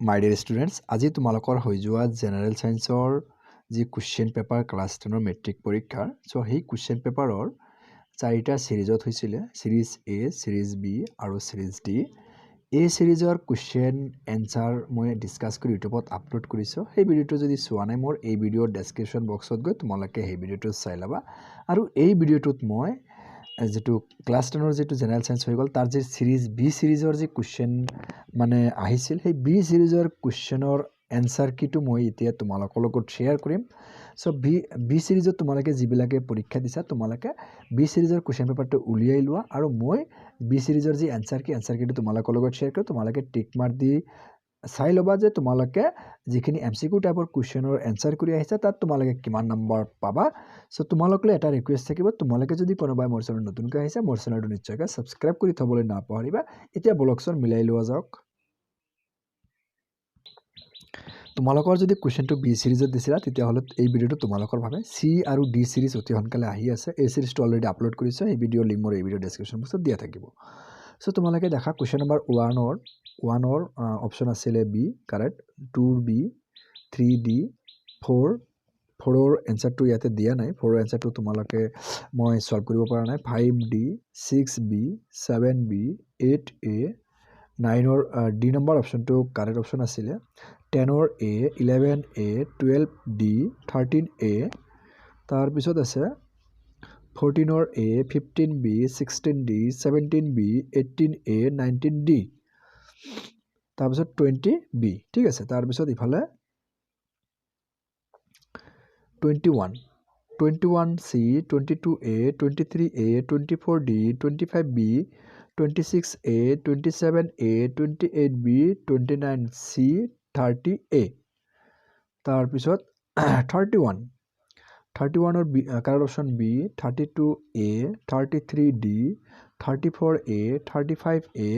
মাই dear students, আজি তোমালোকৰ হৈ যোৱা জেনেৰেল ছায়েন্সৰ যি কুৱেশ্যন পেপাৰ ক্লাছ 10ৰ মেট্ৰিক পৰীক্ষাৰ সেই কুৱেশ্যন পেপাৰৰ 4টা ছিৰিজত হৈছিলে, ছিৰিজ এ, ছিৰিজ বি আৰু ছিৰিজ ডি। এই ছিৰিজৰ কুৱেশ্যন এনচাৰ মই ডিছকাছ কৰি ইউটিউবত আপলোড কৰিছোঁ। সেই ভিডিঅ'টো যদি চোৱা নাই, মোৰ এই ভিডিঅ'ৰ ডেছক্ৰিপশ্যন বক্সত গৈ তোমালোকে সেই ভিডিঅ'টো চাই ল'বা। আৰু এই ভিডিঅ'টোত মই যেটো ক্লাছ 10ৰ যেটো জেনেৰেল সায়েন্স হৈ গ'ল তাৰ যে সিৰিজ বি সিৰিজৰ যে কোশ্চেন মানে আহিছিল সেই বি সিৰিজৰ কোশ্চেনৰ এনসাৰ কিটো মই এতিয়া তোমালোকৰ লগত শেয়াৰ কৰিম। সো বি সিৰিজত তোমালোকে যিবিলাকে পৰীক্ষা দিছা তোমালোকে বি সিৰিজৰ কোশ্চেন পেপাৰটো উলিয়াই লোৱা আৰু মই বি সিৰিজৰ যি এনসাৰ কিটো তোমালোকৰ লগত শেয়াৰ কৰি তোমালোকে টিক মাৰ্ক দি চাই ল'বা যে তোমালোকে যিখিনি এমসিকিউ টাইপৰ কোশ্চেনৰ এনসাৰ কৰি আহিছা তাত তোমালোকে কিমান নম্বৰ পাবা। সো তোমালোকলৈ এটা ৰিকুৱেষ্ট থাকিব, তোমালোকে যদি কোনোবাই মোৰ চেনেল নতুনকৈ আহিছে মোৰ চেনেলটো নিশ্চয়কৈ সাবস্ক্ৰাইব কৰি থবলৈ নাপাহৰিবা। এতিয়া বলকচোন মিলাই লোৱা যাওক। তোমালোকৰ যদি কোশ্চেনটো বি সিৰিজত দিছিলা তেতিয়াহ'লে এই ভিডিঅ'টো তোমালোকৰ ভাবে সি আৰু ডি সিৰিজ অতি সোনকালে আহি আছে। এই সিৰিজটো অলৰেডি আপলোড কৰিছো, এই ভিডিঅ'ৰ লিংক মোৰ এই ভিডিঅ'ৰ ডেছক্ৰিপশ্যন বক্সত দিয়া থাকিব। সো তোমালোকে দেখা কোশ্চেন নম্বৰ 1ৰ অপশ্যন আছিলে বি কাৰেক্ট, 2ৰ বি, 3D, 4ৰ এনসাৰটো ইয়াতে দিয়া নাই, 4ৰ এনসাৰটো তোমালোকে মই সলভ কৰিব পৰা নাই, 5D, 6B, 7B, 8A, 9ৰ ডি নম্বৰ অপশ্যনটো কাৰেক্ট অপশ্যন আছিলে, 10ৰ A, 11A, 12D, 13A, তাৰপিছত আছে 14ৰ A, 15B, 16D, 17B, 18A, 19D, তাৰপিছত 20B। ঠিক আছে, তাৰপিছত ইফালে 21C, 22A, 23A, 24D, 25B, 26A, 27A, 28B, 29C, 30A, তাৰপিছত 31ৰ correct option B, 32A, 33D, 34A, 35A,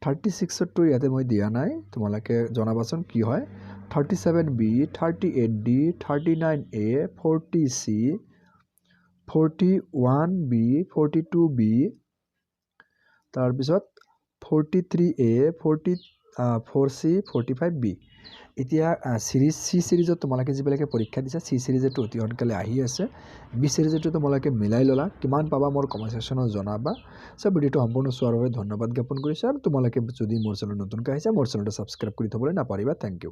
36টো ইয়াতে মই দিয়া নাই, তোমালোকে জনাবাচোন কি হয়, 37B, 38D, 39A, 40C, 41B, 42B, তাৰপিছত 43A, 44C, 45B। এতিয়া সিৰিজ সি সিৰিজত তোমালোকে যিবিলাকে পৰীক্ষা দিছা সি সিৰিজটো অতি সোনকালে আহি আছে। বি সিৰিজটো তোমালোকে মিলাই ল'লা, কিমান পাবা মোৰ কমেণ্ট সেকশ্যনত জনাবা। সো ভিডিঅ'টো সম্পূৰ্ণ চোৱাৰ বাবে ধন্যবাদ জ্ঞাপন কৰিছোঁ আৰু তোমালোকে যদি মোৰ চেনেল নতুনকৈ আহিছে মোৰ চেনেলটো সাবস্ক্ৰাইব কৰি থবলৈ নাপাহৰিবা। Thank U.